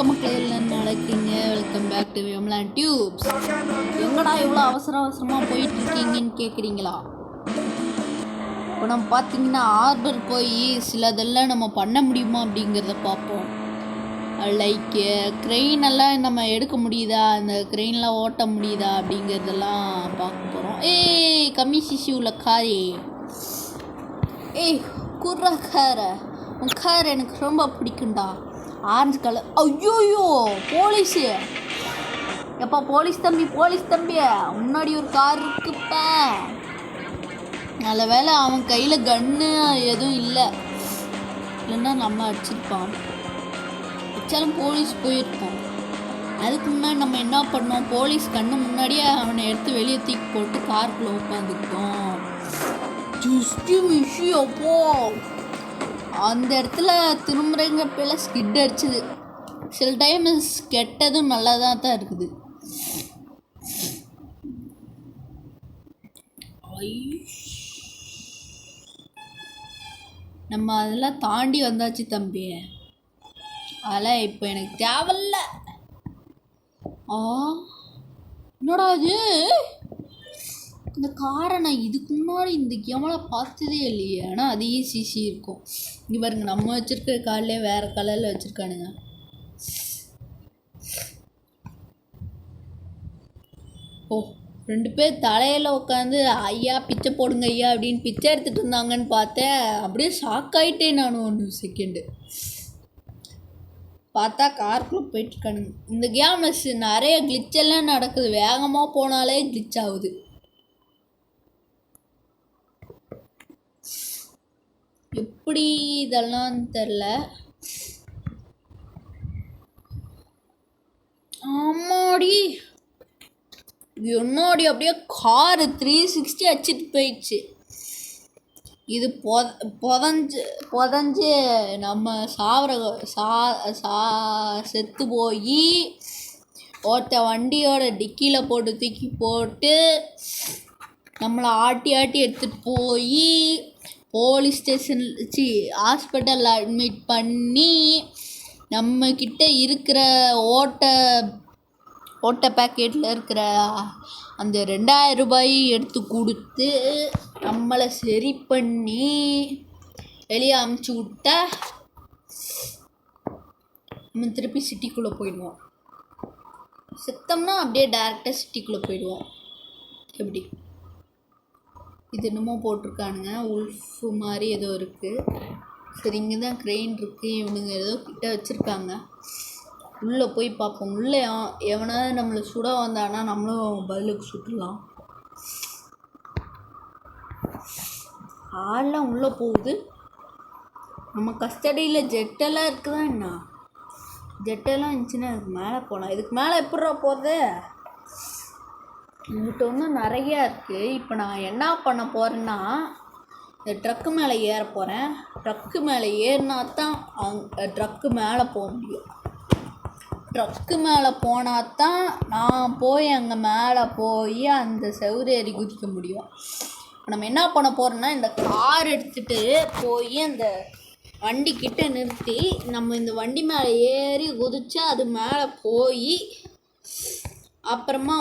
மக்கள் எல்லாம் நடக்குங்க. Welcome back to Vimalan tubes. எங்கடா இவ்வளோ அவசரமாக போயிட்டு இருக்கீங்கன்னு கேட்குறீங்களா? இப்போ நம்ம பார்த்தீங்கன்னா ஹார்பர் போய் சிலதெல்லாம் நம்ம பண்ண முடியுமா அப்படிங்கிறத பார்ப்போம். லைக் க்ரெயின் எல்லாம் நம்ம எடுக்க முடியுதா, அந்த க்ரெயின்லாம் ஓட்ட முடியுதா அப்படிங்கிறதெல்லாம் பார்க்க போகிறோம். கம்மி சிசி உள்ள காரே, குர்ரா காரை, உன் கார் எனக்கு ரொம்ப பிடிக்கும்டா. Orange colour. ஐயோயோ, போலீஸு! எப்பா போலீஸ் தம்பி முன்னாடி ஒரு கார் இருக்குப்பா. நல்ல வேலை அவன் கையில் கன்று எதுவும் இல்லை, இல்லைன்னா நம்ம அடிச்சிருப்பான். வச்சாலும் போலீஸ் போயிருப்போம். அதுக்கு முன்னாடி நம்ம என்ன பண்ணோம், போலீஸ் கண்ணு முன்னாடியே அவனை எடுத்து வெளியே தூக்கி போட்டு காருக்குள்ளே உட்காந்துக்கிட்டோம். ஜஸ்ட் விஷயம் போ. அந்த இடத்துல திரும்புறங்கப்பல ஸ்கிட் அடிச்சுது. சில டைம் கெட்டதும் நல்லா தான் இருக்குது. நம்ம அதெல்லாம் தாண்டி வந்தாச்சு தம்பி. அதெல்லாம் இப்போ எனக்கு தேவையில்ல. என்னடா அது, இந்த காரை நான் இதுக்கு முன்னாடி இந்த கேமரா பார்த்ததே இல்லையே. ஆனால் அது சிசி இருக்கும். இங்கே பாருங்க, நம்ம வச்சுருக்கிற கார்லேயே வேறு கலரில் வச்சுருக்கானுங்க. ரெண்டு பேர் தலையில் உட்காந்து ஐயா பிச்சை போடுங்க ஐயா அப்படின்னு பிச்சை எடுத்துகிட்டு இருந்தாங்கன்னு பார்த்தேன். அப்படியே ஷாக் ஆகிட்டேன் நான். 1 செகண்டு பார்த்தா காருக்குள்ளே போயிட்டுருக்கானுங்க. இந்த கேமில் நிறைய கிளிச்செல்லாம் நடக்குது. வேகமாக போனாலே கிளிச் ஆகுது. எப்படி இதெல்லாம் தெரில. ஆமாடி, என்னோடி அப்படியே காரு 360 அடிச்சிட்டு போயிடுச்சு. இது புதஞ்சு நம்ம செத்து போய் ஒருத்த வண்டியோட டிக்கியில் போட்டு தூக்கி போட்டு நம்மளை ஆட்டி எடுத்துகிட்டு போய் போலீஸ் ஸ்டேஷன் ஹாஸ்பிட்டலில் அட்மிட் பண்ணி நம்மக்கிட்ட இருக்கிற ஓட்ட பேக்கெட்டில் இருக்கிற அந்த 2000 ரூபாய் எடுத்து கொடுத்து நம்மளை சரி பண்ணி வெளியே அமுச்சு விட்டா நம்ம திருப்பி சிட்டிக்குள்ளே போயிடுவோம். செத்தோம்னா அப்படியே டேரெக்டாக சிட்டிக்குள்ளே போயிடுவோம். எப்படி இது என்னமோ போட்டிருக்கானுங்க, உல்ஃபு மாதிரி ஏதோ இருக்குது. சரி, இங்கே தான் க்ரெயின் இருக்குது. இவனுங்க ஏதோ கிட்ட வச்சுருக்காங்க. உள்ளே போய் பார்ப்போம். உள்ளே எவனாவது நம்மளை சுட வந்தானா நம்மளும் பதிலுக்கு சுட்டுடலாம். ஆள்லாம் உள்ளே போகுது. நம்ம கஸ்டடியில் ஜெட்டெல்லாம் இருக்குதா என்ன? ஜெட்டெல்லாம் இருந்துச்சுன்னா அதுக்கு மேலே போகலாம். இதுக்கு மேலே எப்படிரா போகுது? இங்கிட்ட ஒன்றும் நிறையா இருக்குது. இப்போ நான் என்ன பண்ண போகிறேன்னா, இந்த ட்ரக்கு மேலே ஏற போகிறேன். ட்ரக்கு மேலே ஏறினா தான் ட்ரக்கு மேலே போக முடியும். ட்ரக்கு மேலே போனால் தான் நான் போய் அங்கே மேலே போய் அந்த செவுரு ஏறி குதிக்க முடியும். இப்போ நம்ம என்ன பண்ண போகிறோன்னா, இந்த கார் எடுத்துகிட்டு போய் அந்த வண்டிக்கிட்ட நிறுத்தி நம்ம இந்த வண்டி மேலே ஏறி குதிச்சா அது மேலே போய் அப்புறமா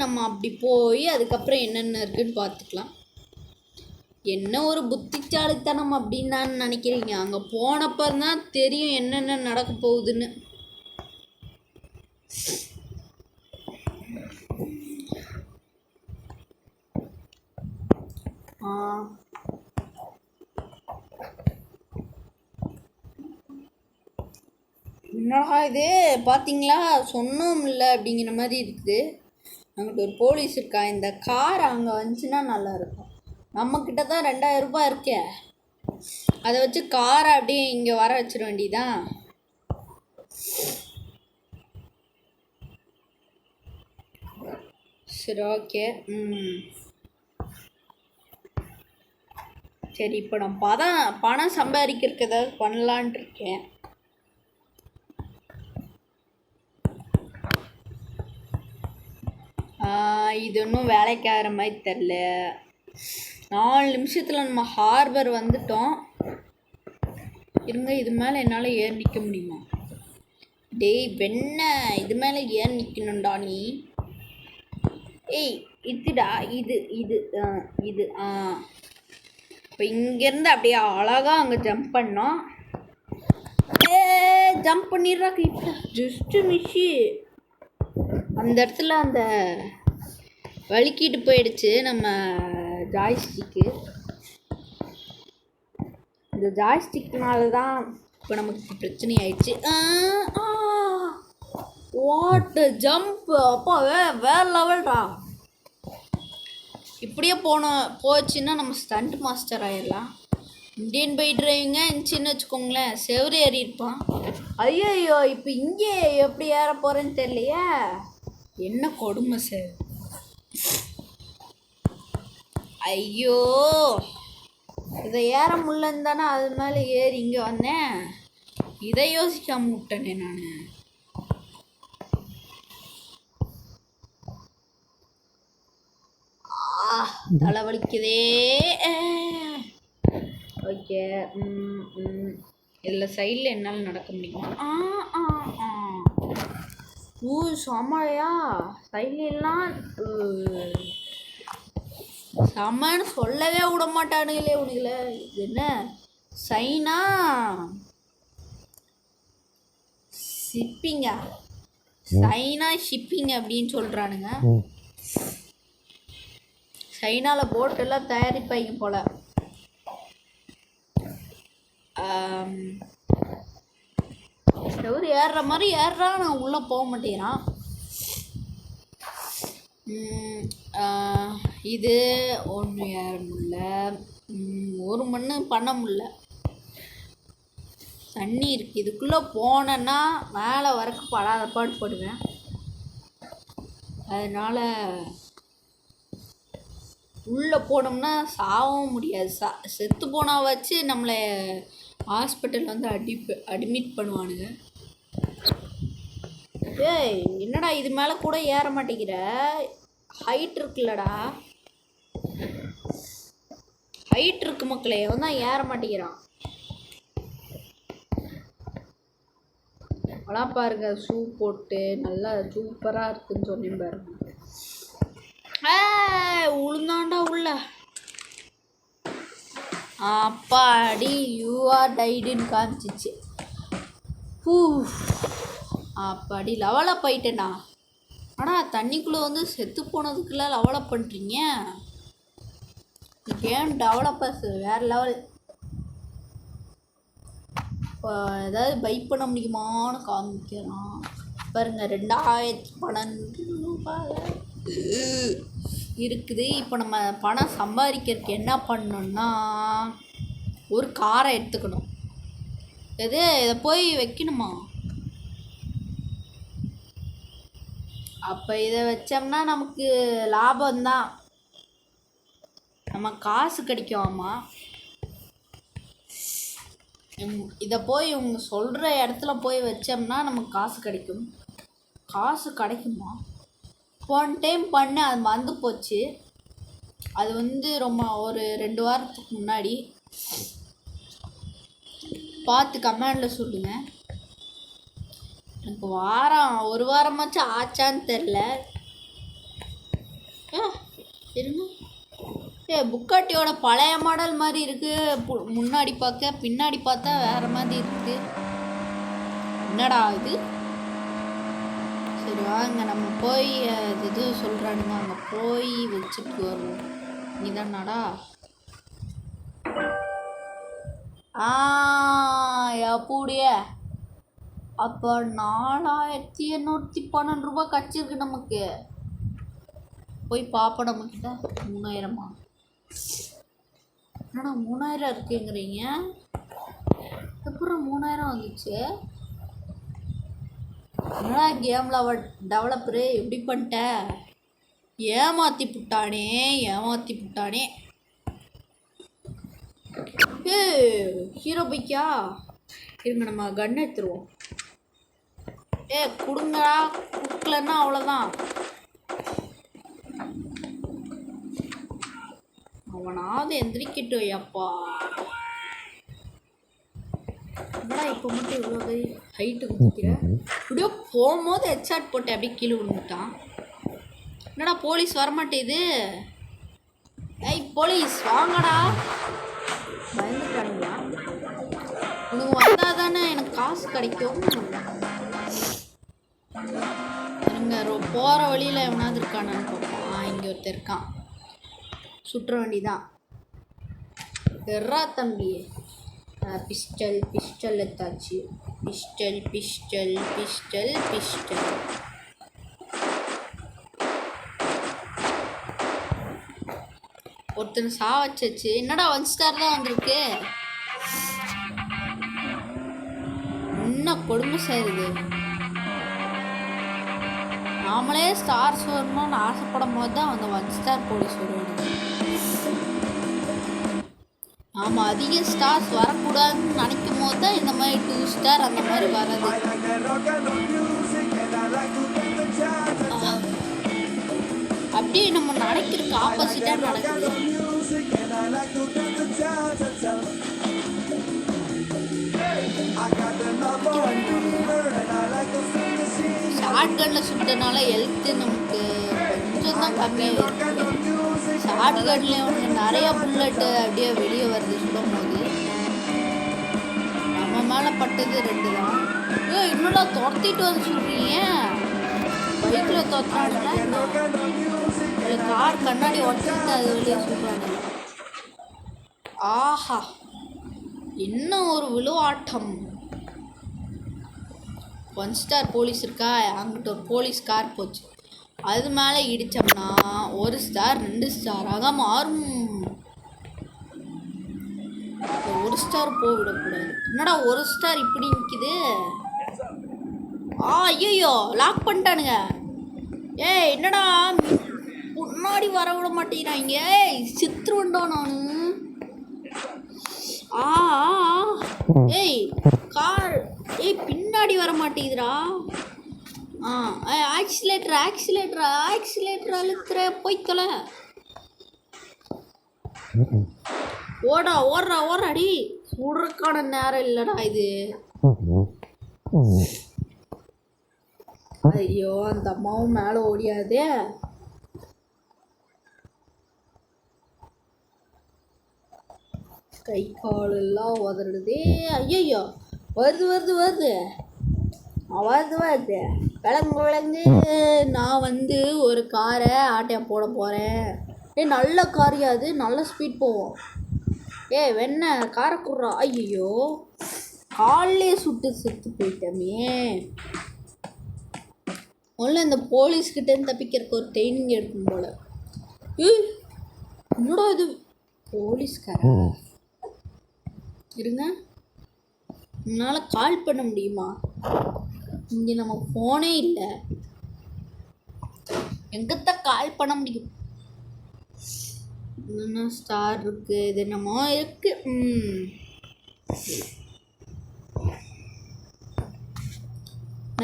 நம்ம அப்படி போய் அதுக்கப்புறம் என்னென்ன இருக்குன்னு பார்த்துக்கலாம். என்ன ஒரு புத்திசாலித்தனம் அப்படின்னு தான் நினைக்கிறீங்க? அங்கே போனப்பதான் தெரியும் என்னென்ன நடக்க போகுதுன்னு. என்னடா இது பார்த்தீங்களா, சொன்னோம் இல்லை அப்படிங்கிற மாதிரி இருக்குது. அங்கிட்ட ஒரு போலீஸ் இருக்கா. இந்த கார் அங்கே வந்துச்சுன்னா நல்லாயிருக்கும். நம்மக்கிட்ட தான் 2000 ரூபாய் இருக்கே, அதை வச்சு காரை அப்படியே இங்கே வர வச்சிட வேண்டியதான். சரி, ஓகே. சரி, இப்போ நான் பணம் சம்பாதிக்கிறதுக்கு ஏதாவது பண்ணலான்ட்டு இருக்கேன். இது ஒன்றும் வேலைக்காகிற மாதிரி தெரில. 4 நிமிஷத்தில் நம்ம ஹார்பர் வந்துட்டோம். இருங்க, இது மேலே என்னால் ஏறி நிற்க முடியுமா? டேய் வெண்ண இது மேலே ஏன் நிற்கணும்டா நீ? ஏய் இதுடா இது இது இது இப்போ இங்கேருந்து அப்படியே அழகாக அங்கே ஜம்ப் பண்ணோம். ஜம்ப் பண்ணிடுறா கிட்ட ஜஸ்ட்டு மிஸ்ஸு. அந்த இடத்துல அந்த வலிக்கிட்டு போயிடுச்சு நம்ம ஜாய்ஸ்டிக்கு. இந்த ஜாய்ஸ்டிக்னால தான் இப்போ நமக்கு பிரச்சனை ஆயிடுச்சு. What jump! அப்பா வேற லெவல்டா. இப்படியே போச்சுன்னா நம்ம ஸ்டண்ட் மாஸ்டர் ஆயிடலாம். இந்தியன் பைக் டிரைவிங்க இருந்துச்சுன்னு வச்சுக்கோங்களேன், செவரு ஏறி இருப்பான். ஐயோ இப்போ இங்கே எப்படி ஏற போகிறேன்னு தெரியலையே. என்ன கொடுமை சார். ஐயோ இதை ஏற முடியலன்னு தானே அது மேலே ஏறி இங்கே வந்தேன். இதை யோசிக்காம விட்டேனே நான். தலை வலிக்குதே. ஓகே இதில் சைடில் என்னால் நடக்க முடியுமா? செம்மையா சைட்லாம் செம்மன்னு சொல்லவே விட மாட்டானுங்களே உனக்குல. இது என்ன சைனா ஷிப்பிங்கா? சைனா ஷிப்பிங் அப்படின்னு சொல்கிறானுங்க. சைனாவில் போட்டெல்லாம் தயாரிப்பாங்க போல். செவரு ஏறுற மாதிரி ஏறுறா, நான் உள்ளே போக மாட்டேங்கிறான். இது ஒன்று ஏற முடியல, ஒரு மணி பண்ண முடியல. தண்ணி இருக்குது, இதுக்குள்ளே போனேன்னா மேலே வரக்கு படாத பாடுபடுவேன். அதனால் உள்ளே போனோம்னா சாகவும் முடியாது. செத்து போனால் வச்சு நம்மளை ஹாஸ்பிட்டல் வந்து அட்மிட் பண்ணுவானுங்க. ஏய் என்னடா இது மேலே கூட ஏற மாட்டேங்கிற? ஹைட் இருக்குல்லடா, ஹைட் இருக்கு மக்களே, அவன் தான் ஏற மாட்டேங்கிறான். அதான் பாருங்க ஷூ போட்டு நல்லா சூப்பராக இருக்குன்னு சொன்னேன் பாருங்க. உளுந்தாண்டா உள்ள. அப்பாடி யூஆர் டைடுன்னு காமிச்சிச்சு. அப்பாடி லெவலப் ஆயிட்டேண்ணா. ஆனால் தண்ணிக்குள்ளே வந்து செத்து போனதுக்குள்ள லெவலப் பண்ணுறீங்க. கேம் டெவலப்பர்ஸ் வேறு லெவல். இப்போ ஏதாவது பைக் பண்ண முடியுமான்னு காமிக்கிறான் பாருங்க. 2012 ரூபாய் இருக்குது. இப்போ நம்ம பணம் சம்பாதிக்கிறதுக்கு என்ன பண்ணணும்னா ஒரு காரை எடுத்துக்கணும். இதை போய் வைக்கணுமா? அப்போ இதை வச்சோம்னா நமக்கு லாபம்தான், நம்ம காசு கிடைக்குமாம்மா. இதை போய் இவங்க சொல்கிற இடத்துல போய் வச்சோம்னா நமக்கு காசு கிடைக்கும். காசு கிடைக்குமா? போன டைம் பண்ண அது மறந்து போச்சு. அது வந்து ரொம்ப ஒரு 2 வாரத்துக்கு முன்னாடி. பார்த்து கமெண்டில் சொல்லுங்கள். எனக்கு ஒரு வாரமாச்சும் ஆச்சான்னு தெரில. இருங்க, புக்காட்டியோட பழைய மாடல் மாதிரி இருக்குது. முன்னாடி பார்க்க பின்னாடி பார்த்தா வேறு மாதிரி இருக்குது. என்னடா இது? சரி வாங்க நம்ம போய் இது சொல்கிறானுங்க, அங்கே போய் வச்சுட்டு வருவோம். நீதானாடா? எப்படிய அப்போ 4812 ரூபாய் கிடச்சிருக்கு நமக்கு. போய் பார்ப்போம். நம்மக்கிட்ட 3000மா? என்னடா 3000 இருக்குங்கிறீங்க? அப்புறம் 3000 வந்துச்சு. என்னடா கேமில் டெவலப்பரு எப்படி பண்ணிட்ட? ஏமாற்றி புட்டானே. ஹீரோ பைக்கா? இருங்க நம்ம கன் எடுத்துருவோம். கொடுங்கடா, குடுக்கலன்னா அவ்வளோதான். அவனாவது எந்திரிக்கட்டும். அப்பா என்னடா இப்போ மட்டும் இவ்வளோ போய் ஹைட்டு குதிக்கிறேன். இப்படியோ போகும்போது ஹெட்ஷாட் போட்டு அப்படியே கீழே விழுந்துட்டான். என்னடா போலீஸ் வரமாட்டேது. ஏய் போலீஸ் வாங்கடா. பயந்துட்டானுங்களா? உனக்கு வந்தால் தானே எனக்கு காசு கிடைக்கும். இருங்க போகிற வழியில் எவனாவது இருக்கானான்னு பார்ப்போம். இங்கே ஒருத்தர் இருக்கான். சுற்ற வண்டிதான். எறா தம்பி. பிஸ்டல் பிஸ்டல் எடுத்தாச்சு. Pistol pistol pistol pistol. ஒருத்தர் வச்சாச்சு. என்னடா 1 ஸ்டார் தான் வந்திருக்கு. இன்னும் கொடுமை சேருது. நாமளே ஸ்டார்ஸ் வரணும்னு ஆசைப்படும் போது தான் அந்த 1 ஸ்டார் போலீஸ் வருவாங்க. நாம் அதிக ஸ்டார்ஸ் வரக்கூடாதுன்னு நினைக்கும் போது தான் இந்த மாதிரி 2 ஸ்டார் அந்த மாதிரி வராது. அப்படியே நம்ம நினைக்கிறதுக்கு ஆப்போசிட்டாக நடக்குது. ஷார்ட் கன்னில் சுட்டனால ஹெல்த்து நமக்கு கொஞ்சம் தான் கம்மியாக இருக்குது. ஷார்ட் கன்னில் உனக்கு நிறையா புல்லட்டு அப்படியே வெளியே வருது சுடும் போது. நம்ம மேலே பட்டது 2 தான். இன்னொன்னா துரத்திட்டு வந்து சொல்கிறீங்க. பைக்கில் துரத்தானுன்னா கார் கண்ணாடி உடச்சிட்டு அது வெளியே சொல்கிறாங்க. ஆஹா என்ன ஒரு விழுவாட்டம். 1 ஸ்டார் போலீஸ் இருக்கா, அங்கிட்ட ஒரு போலீஸ் கார் போச்சு. அது மேலே இடித்தோம்னா 1 ஸ்டார் 2 ஸ்டாராக மாறும். 1 ஸ்டார் போவிடக்கூடாது. என்னடா 1 ஸ்டார் இப்படி நிற்கிது. ஐயோ லாக் பண்ணிட்டானுங்க. ஏய் என்னடா முன்னாடி வர விட மாட்டேங்கிறாங்க. சித்துருவண்டா நான். ஏய் கார் பின்னாடி வர மாட்டேங்குதுடா. ஆக்சிலேட்டர் ஆக்சிலேட்டர் ஆக்சிலேட்டர் அழுத்துற போய் தொலை. ஓடா ஓடுறா ஓடுறாடி. சுடுறக்கான நேரம் இல்லைடா இது. ஐயோ அந்த அம்மாவும் மேலே ஓடியாதே. கை காலெல்லாம் உதறுதே. ஐயோ வருது வருது வருது வருது வருது. விளங்கு. நான் வந்து ஒரு காரை ஆட்டையை போட போகிறேன். நல்ல காரியா அது, நல்ல ஸ்பீட் போவோம். வெண்ண காரை குடுறா. ஐயோ காலிலே சுட்டு செத்து போயிட்டமே. ஒன்றும் இந்த போலீஸ்கிட்டேருந்து தப்பிக்கிறதுக்கு ஒரு ட்ரைனிங் எடுக்கும் போல. என்னடா இது போலீஸ்காரா? இருங்க என்னால் கால் பண்ண முடியுமா? இங்கே நம்ம ஃபோனே இல்லை. எங்கத்தான் கால் பண்ண முடியும்? என்ன ஸ்டார் இருக்குது, இது என்னமோ இருக்குது.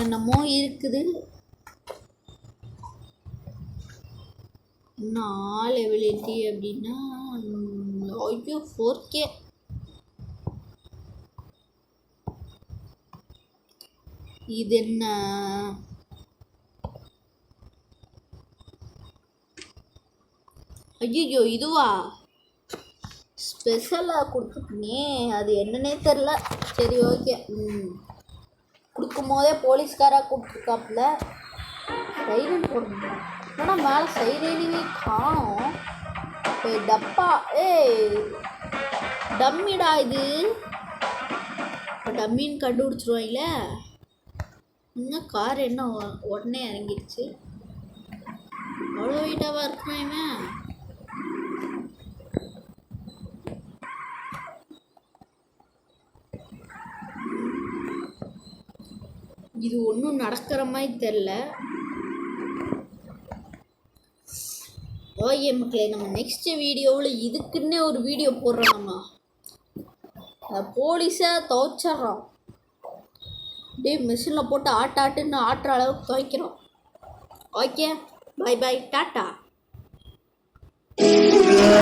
என்னமோ இருக்குது. இன்னும் எபிலிட்டி அப்படின்னா ஐயோ 4K. இது என்ன? ஐயோ இதுவா ஸ்பெஷலாக கொடுத்துட்டீங்க. அது என்னன்னே தெரில. சரி ஓகே. கொடுக்கும் போதே போலீஸ்காராக கொடுத்துருக்காப்புல. சைரன் போடணும். ஆனால் மேலே சைரனுமே காணும். டப்பா டம்மிடா இது. டம்மின்னு கண்டுபிடிச்சிருவாங்களே. இன்னும் கார் என்ன உடனே இறங்கிடுச்சு. அவ்வளோ வெயிட்டாக இருக்கான் இவன். இது ஒன்றும் நடக்கிற மாதிரி தெரில. ஓகே மக்களே, நம்ம நெக்ஸ்ட் வீடியோவில் இதுக்குன்னே ஒரு வீடியோ போடுறோம். நம்ம போலீஸை துவைச்சிட்றோம். அப்படியே மிஷினில் போட்டு ஆட்டாட்டுன்னு ஆட்டுற அளவுக்கு துவைக்கிறோம். ஓகே பாய் பாய் டாட்டா.